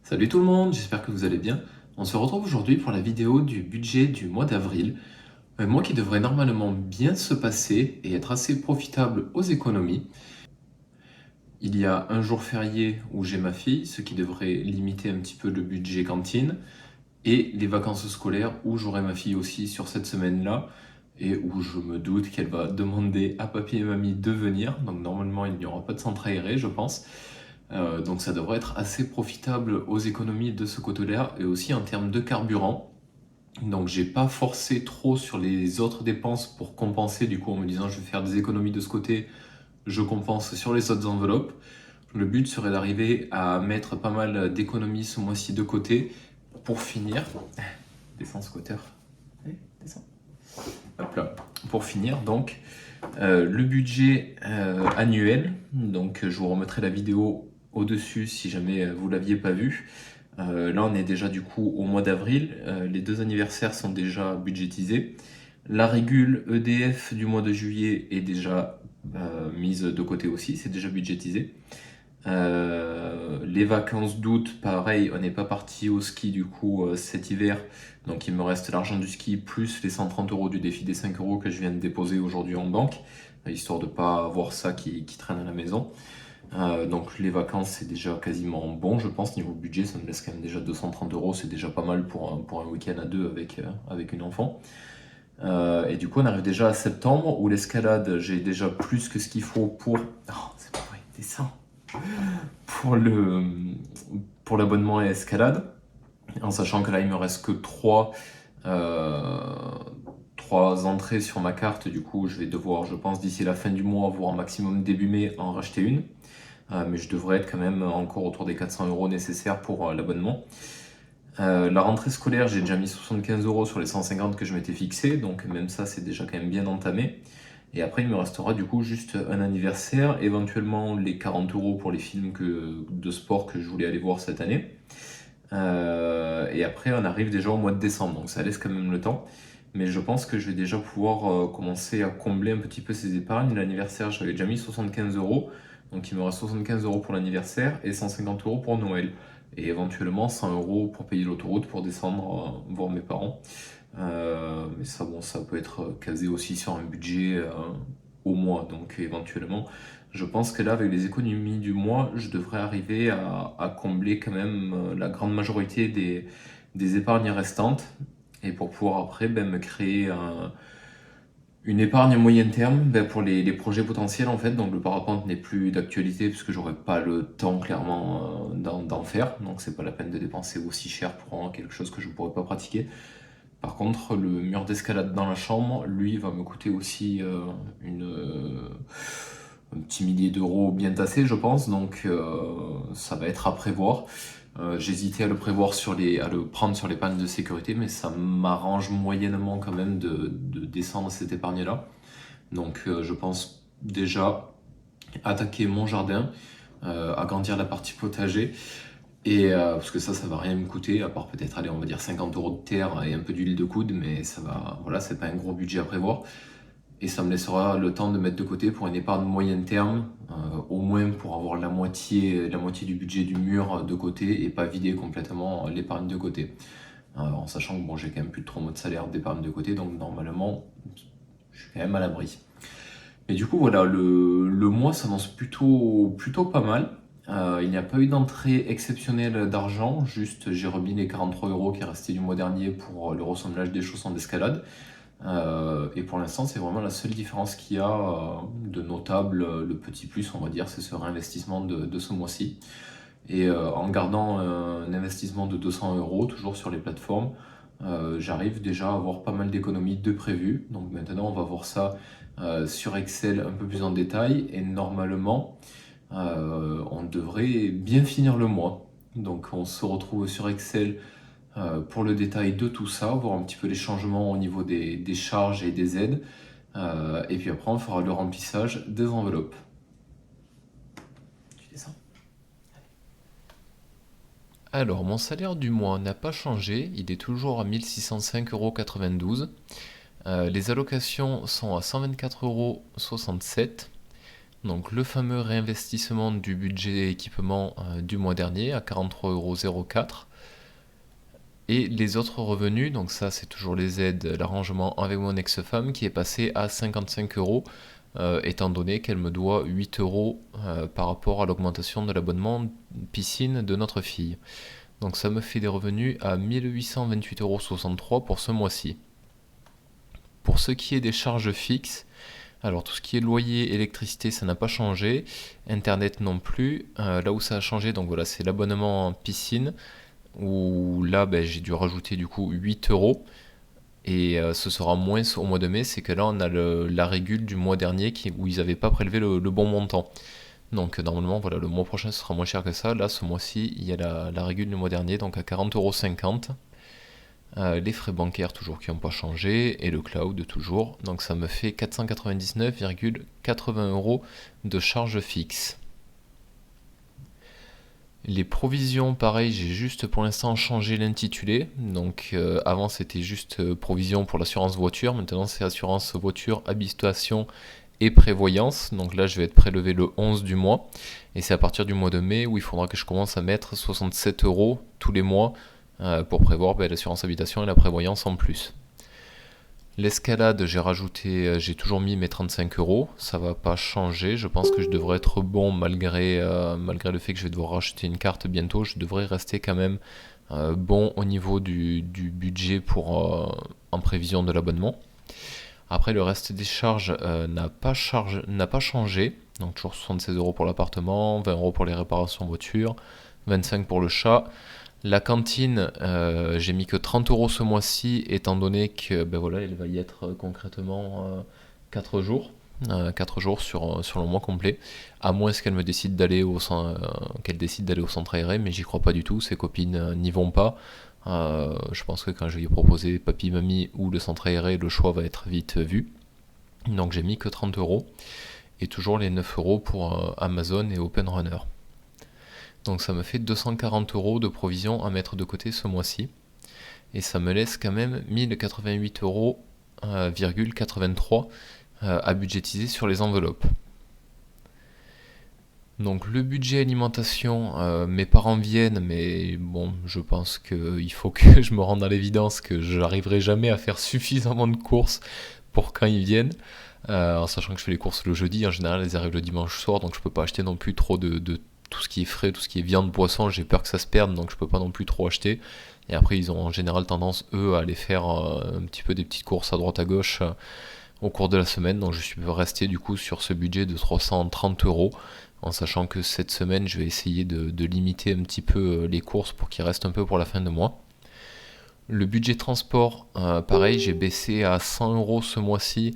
Salut tout le monde, j'espère que vous allez bien. On se retrouve aujourd'hui pour la vidéo du budget du mois d'avril. Un mois qui devrait normalement bien se passer et être assez profitable aux économies. Il y a un jour férié où j'ai ma fille, ce qui devrait limiter un petit peu le budget cantine. Et les vacances scolaires où j'aurai ma fille aussi sur cette semaine-là. Et où je me doute qu'elle va demander à papy et mamie de venir. Donc normalement il n'y aura pas de centre aéré je pense. Donc ça devrait être assez profitable aux économies de ce côté-là et aussi en termes de carburant. Donc j'ai pas forcé trop sur les autres dépenses pour compenser du coup en me disant je vais faire des économies de ce côté, je compense sur les autres enveloppes. Le but serait d'arriver à mettre pas mal d'économies ce mois-ci de côté pour finir. Descends scooter. Allez, descends. Hop là. Pour finir donc le budget annuel. Donc je vous remettrai la vidéo au-dessus si jamais vous l'aviez pas vu. Là on est déjà du coup au mois d'avril, les deux anniversaires sont déjà budgétisés. La régule EDF du mois de juillet est déjà mise de côté aussi, c'est déjà budgétisé. Les vacances d'août, pareil, on n'est pas parti au ski du coup cet hiver, donc il me reste l'argent du ski plus les 130 € du défi des 5 € que je viens de déposer aujourd'hui en banque, histoire de pas avoir ça qui traîne à la maison. Donc les vacances c'est déjà quasiment bon je pense, niveau budget ça me laisse quand même déjà 230 €, c'est déjà pas mal pour un week-end à deux avec une enfant. Et du coup on arrive déjà à septembre où l'escalade j'ai déjà plus que ce qu'il faut pour... Oh c'est pas vrai, descends pour pour l'abonnement à escalade, en sachant que là il me reste que 3 entrées sur ma carte, du coup je vais devoir je pense d'ici la fin du mois, voire maximum début mai, en racheter une. Mais je devrais être quand même encore autour des 400 € nécessaires pour l'abonnement. La rentrée scolaire, j'ai déjà mis 75 € sur les 150 que je m'étais fixé, donc même ça c'est déjà quand même bien entamé. Et après il me restera du coup juste un anniversaire, éventuellement les 40 € pour les films de sport que je voulais aller voir cette année. Et après on arrive déjà au mois de décembre, donc ça laisse quand même le temps. Mais je pense que je vais déjà pouvoir commencer à combler un petit peu ces épargnes. L'anniversaire, j'avais déjà mis 75 €, donc il me reste 75 € pour l'anniversaire et 150 € pour Noël. Et éventuellement 100 € pour payer l'autoroute pour descendre voir mes parents. Mais ça, bon, ça peut être casé aussi sur un budget au mois. Donc éventuellement, je pense que là, avec les économies du mois, je devrais arriver à combler quand même la grande majorité des épargnes restantes. Et pour pouvoir après me créer une épargne à moyen terme pour les projets potentiels en fait. Donc le parapente n'est plus d'actualité puisque j'aurai pas le temps clairement d'en faire. Donc c'est pas la peine de dépenser aussi cher pour quelque chose que je ne pourrais pas pratiquer. Par contre, le mur d'escalade dans la chambre, lui, va me coûter aussi un petit millier d'euros bien tassé, je pense. Donc, ça va être à prévoir. J'hésitais à le prévoir à le prendre sur l'épargne de sécurité, mais ça m'arrange moyennement quand même de descendre cette épargne-là. Donc, je pense déjà attaquer mon jardin, agrandir la partie potager. Et parce que ça va rien me coûter, à part peut-être, allez, on va dire 50 € de terre et un peu d'huile de coude, mais ça va, voilà, c'est pas un gros budget à prévoir. Et ça me laissera le temps de mettre de côté pour une épargne moyen terme, au moins pour avoir la moitié du budget du mur de côté et pas vider complètement l'épargne de côté. En sachant que bon, j'ai quand même plus de 3 mois de salaire d'épargne de côté, donc normalement, je suis quand même à l'abri. Et du coup, voilà, le mois s'annonce plutôt pas mal. Il n'y a pas eu d'entrée exceptionnelle d'argent, juste j'ai remis les 43 € qui restaient du mois dernier pour le ressemblage des chaussons d'escalade. Et pour l'instant, c'est vraiment la seule différence qu'il y a de notable, le petit plus, on va dire, c'est ce réinvestissement de ce mois-ci. Et en gardant un investissement de 200 € toujours sur les plateformes, j'arrive déjà à avoir pas mal d'économies de prévues. Donc maintenant, on va voir ça sur Excel un peu plus en détail. Et normalement, on devrait bien finir le mois. Donc on se retrouve sur Excel pour le détail de tout ça, voir un petit peu les changements au niveau des charges et des aides. Et puis après, on fera le remplissage des enveloppes. Tu descends. Alors, mon salaire du mois n'a pas changé, il est toujours à 1605,92 €. Les allocations sont à 124,67 €. Donc le fameux réinvestissement du budget équipement du mois dernier à 43,04 €. Et les autres revenus, donc ça c'est toujours les aides, l'arrangement avec mon ex-femme qui est passé à 55 €, étant donné qu'elle me doit 8 € par rapport à l'augmentation de l'abonnement piscine de notre fille. Donc ça me fait des revenus à 1828,63 € pour ce mois-ci. Pour ce qui est des charges fixes, alors tout ce qui est loyer, électricité, ça n'a pas changé, internet non plus. Là où ça a changé, donc voilà, c'est l'abonnement piscine, où là j'ai dû rajouter du coup 8 €. Et ce sera moins au mois de mai, c'est que là on a la régule du mois dernier où ils n'avaient pas prélevé le bon montant. Donc normalement voilà, le mois prochain ce sera moins cher que ça. Là ce mois-ci il y a la régule du mois dernier, donc à 40,50 €. Les frais bancaires toujours qui n'ont pas changé, et le cloud toujours. Donc ça me fait 499,80 € de charges fixes. Les provisions, pareil, j'ai juste pour l'instant changé l'intitulé. Donc avant c'était juste provision pour l'assurance voiture, maintenant c'est assurance voiture, habitation et prévoyance. Donc là je vais être prélevé le 11 du mois. Et c'est à partir du mois de mai où il faudra que je commence à mettre 67 € tous les mois pour prévoir l'assurance habitation et la prévoyance en plus. L'escalade, j'ai toujours mis mes 35 €, ça va pas changer, je pense que je devrais être bon malgré le fait que je vais devoir racheter une carte bientôt, je devrais rester quand même bon au niveau du budget en prévision de l'abonnement. Après le reste des charges n'a pas changé, donc toujours 76 € pour l'appartement, 20 € pour les réparations voiture, 25 € pour le chat. La cantine, j'ai mis que 30 € ce mois-ci, étant donné que voilà, elle va y être concrètement 4 jours. 4 jours sur le mois complet, à moins qu'elle décide d'aller au centre aéré, mais j'y crois pas du tout, ses copines n'y vont pas. Je pense que quand je vais lui proposer papy, mamie ou le centre aéré, le choix va être vite vu. Donc j'ai mis que 30 €, et toujours les 9 € pour Amazon et Open Runner. Donc ça me fait 240 € de provision à mettre de côté ce mois-ci. Et ça me laisse quand même 1088,83 € à budgétiser sur les enveloppes. Donc le budget alimentation, mes parents viennent, mais bon, je pense qu'il faut que je me rende à l'évidence que je n'arriverai jamais à faire suffisamment de courses pour quand ils viennent. En sachant que je fais les courses le jeudi, en général elles arrivent le dimanche soir, donc je peux pas acheter non plus trop de tout ce qui est frais, tout ce qui est viande, poisson, j'ai peur que ça se perde, donc je peux pas non plus trop acheter. Et après ils ont en général tendance eux à aller faire un petit peu des petites courses à droite à gauche au cours de la semaine, donc je suis resté du coup sur ce budget de 330 €, en sachant que cette semaine je vais essayer de limiter un petit peu les courses pour qu'il reste un peu pour la fin de mois. Le budget transport, pareil, j'ai baissé à 100 € ce mois-ci,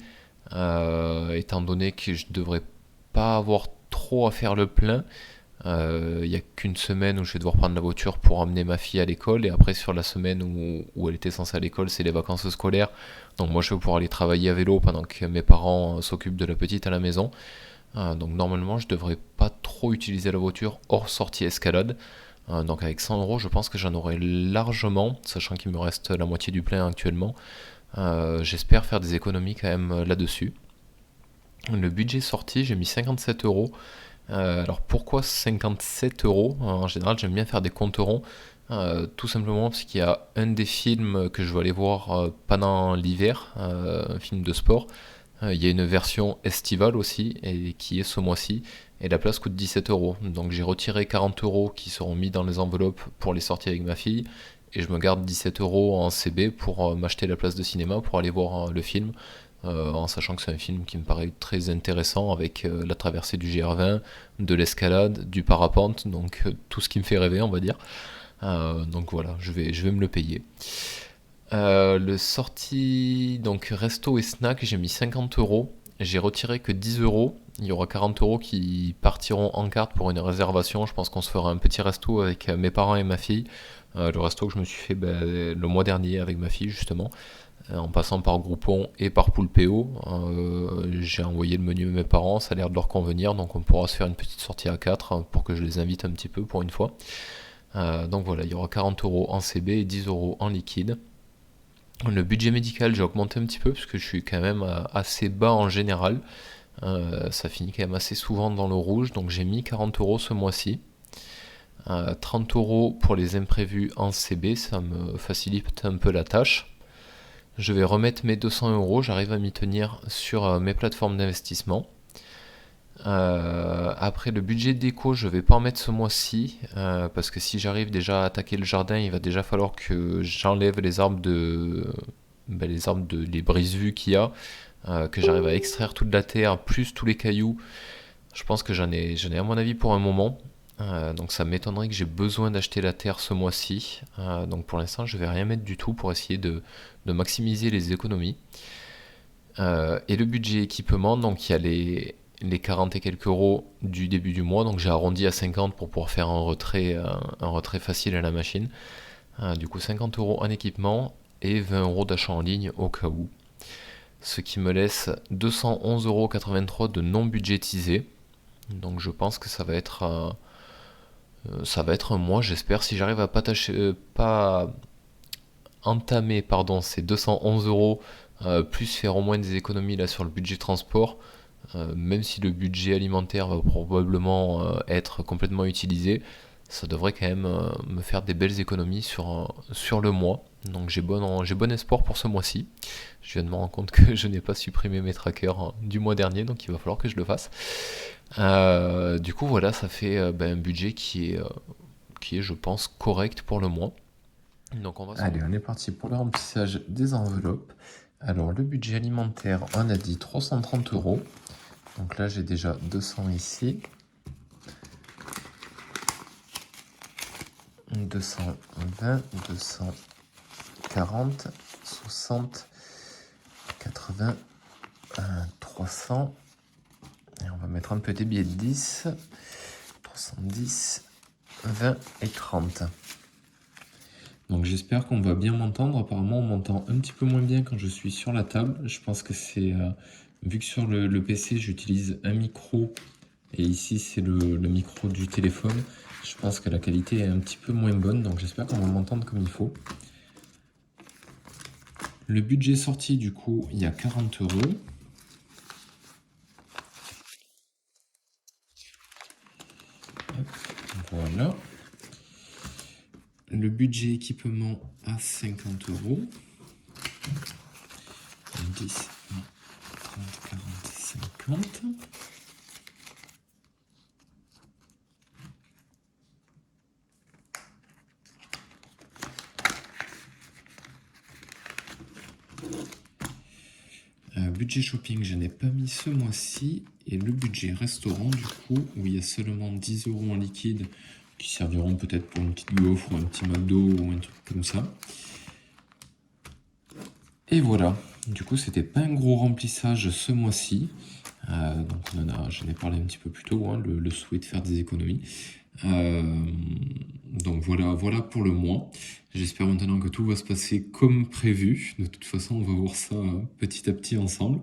étant donné que je devrais pas avoir trop à faire le plein. Il n'y a qu'une semaine où je vais devoir prendre la voiture pour emmener ma fille à l'école, et après sur la semaine où elle était censée à l'école, c'est les vacances scolaires, donc moi je vais pouvoir aller travailler à vélo pendant que mes parents s'occupent de la petite à la maison. Donc normalement je devrais pas trop utiliser la voiture hors sortie escalade. Donc avec 100 € je pense que j'en aurai largement, sachant qu'il me reste la moitié du plein actuellement. J'espère faire des économies quand même là-dessus. Le budget sorti, j'ai mis 57 €. Alors pourquoi 57 €? En général j'aime bien faire des comptes ronds, tout simplement parce qu'il y a un des films que je vais aller voir pendant l'hiver, un film de sport. Il y a une version estivale aussi, et qui est ce mois-ci, et la place coûte 17 €. Donc j'ai retiré 40 € qui seront mis dans les enveloppes pour les sorties avec ma fille, et je me garde 17 € en CB pour m'acheter la place de cinéma pour aller voir le film. En sachant que c'est un film qui me paraît très intéressant, avec la traversée du GR20, de l'escalade, du parapente, donc tout ce qui me fait rêver, on va dire. Donc voilà, je vais me le payer. Le sorti, donc resto et snack, j'ai mis 50 €. J'ai retiré que 10 €. Il y aura 40 € qui partiront en carte pour une réservation. Je pense qu'on se fera un petit resto avec mes parents et ma fille. Le resto que je me suis fait le mois dernier avec ma fille, justement, en passant par Groupon et par Poulpeo. J'ai envoyé le menu à mes parents, ça a l'air de leur convenir, donc on pourra se faire une petite sortie à 4 pour que je les invite un petit peu pour une fois. Donc voilà, il y aura 40 € en CB et 10 € en liquide. Le budget médical, j'ai augmenté un petit peu parce que je suis quand même assez bas en général. Ça finit quand même assez souvent dans le rouge, donc j'ai mis 40 € ce mois-ci. 30 € pour les imprévus en CB, ça me facilite un peu la tâche. Je vais remettre mes 200 €, j'arrive à m'y tenir sur mes plateformes d'investissement. Après le budget déco, je vais pas en mettre ce mois-ci parce que si j'arrive déjà à attaquer le jardin, il va déjà falloir que j'enlève les arbres les brise-vues qu'il y a, que j'arrive à extraire toute la terre plus tous les cailloux. Je pense que j'en ai à mon avis pour un moment. Donc ça m'étonnerait que j'ai besoin d'acheter la terre ce mois-ci. Donc pour l'instant, je vais rien mettre du tout pour essayer de maximiser les économies. Et le budget équipement, donc il y a les 40 et quelques euros du début du mois, donc j'ai arrondi à 50 pour pouvoir faire un retrait facile à la machine. Du coup 50 € en équipement et 20 € d'achat en ligne au cas où. Ce qui me laisse 211,83 € de non budgétisé. Donc je pense que ça va être un mois, j'espère, si j'arrive à pas entamer ces 211 euros, plus faire au moins des économies là sur le budget transport, même si le budget alimentaire va probablement être complètement utilisé, ça devrait quand même me faire des belles économies sur le mois. Donc j'ai bon espoir pour ce mois-ci. Je viens de me rendre compte que je n'ai pas supprimé mes trackers du mois dernier, donc il va falloir que je le fasse. Du coup voilà, ça fait un budget qui est je pense correct pour le mois. Donc Allez, on est parti pour le remplissage des enveloppes. Alors le budget alimentaire, on a dit 330 €. Donc là j'ai déjà 200 ici. 220, 240, 60, 80, 300. Et on va mettre un peu des billets de 10. 310, 20 et 30. Donc j'espère qu'on va bien m'entendre. Apparemment on m'entend un petit peu moins bien quand je suis sur la table. Je pense que c'est... vu que sur le PC j'utilise un micro et ici c'est le micro du téléphone, je pense que la qualité est un petit peu moins bonne. Donc j'espère qu'on va m'entendre comme il faut. Le budget sorti du coup, il y a 40 €. Voilà. Le budget équipement à 50 €. 10, 20, 30, 40, 50. Budget shopping, je n'ai pas mis ce mois-ci. Et le budget restaurant, du coup, où il y a seulement 10 € en liquide qui serviront peut-être pour une petite gaufre ou un petit McDo ou un truc comme ça. Et voilà, du coup c'était pas un gros remplissage ce mois-ci. Donc j'en ai parlé un petit peu plus tôt, hein, le souhait de faire des économies. Donc voilà pour le mois. J'espère maintenant que tout va se passer comme prévu. De toute façon, on va voir ça petit à petit ensemble.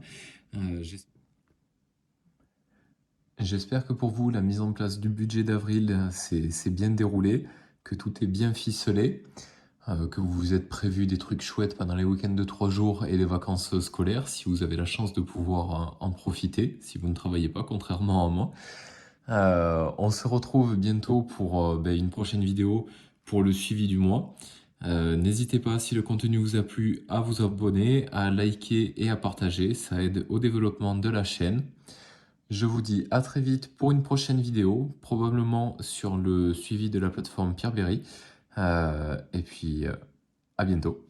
J'espère que pour vous, la mise en place du budget d'avril s'est bien déroulée, que tout est bien ficelé, que vous vous êtes prévu des trucs chouettes pendant les week-ends de 3 jours et les vacances scolaires, si vous avez la chance de pouvoir en profiter, si vous ne travaillez pas, contrairement à moi. On se retrouve bientôt pour une prochaine vidéo pour le suivi du mois. N'hésitez pas, si le contenu vous a plu, à vous abonner, à liker et à partager. Ça aide au développement de la chaîne. Je vous dis à très vite pour une prochaine vidéo, probablement sur le suivi de la plateforme Pierre Berry. Et puis, à bientôt.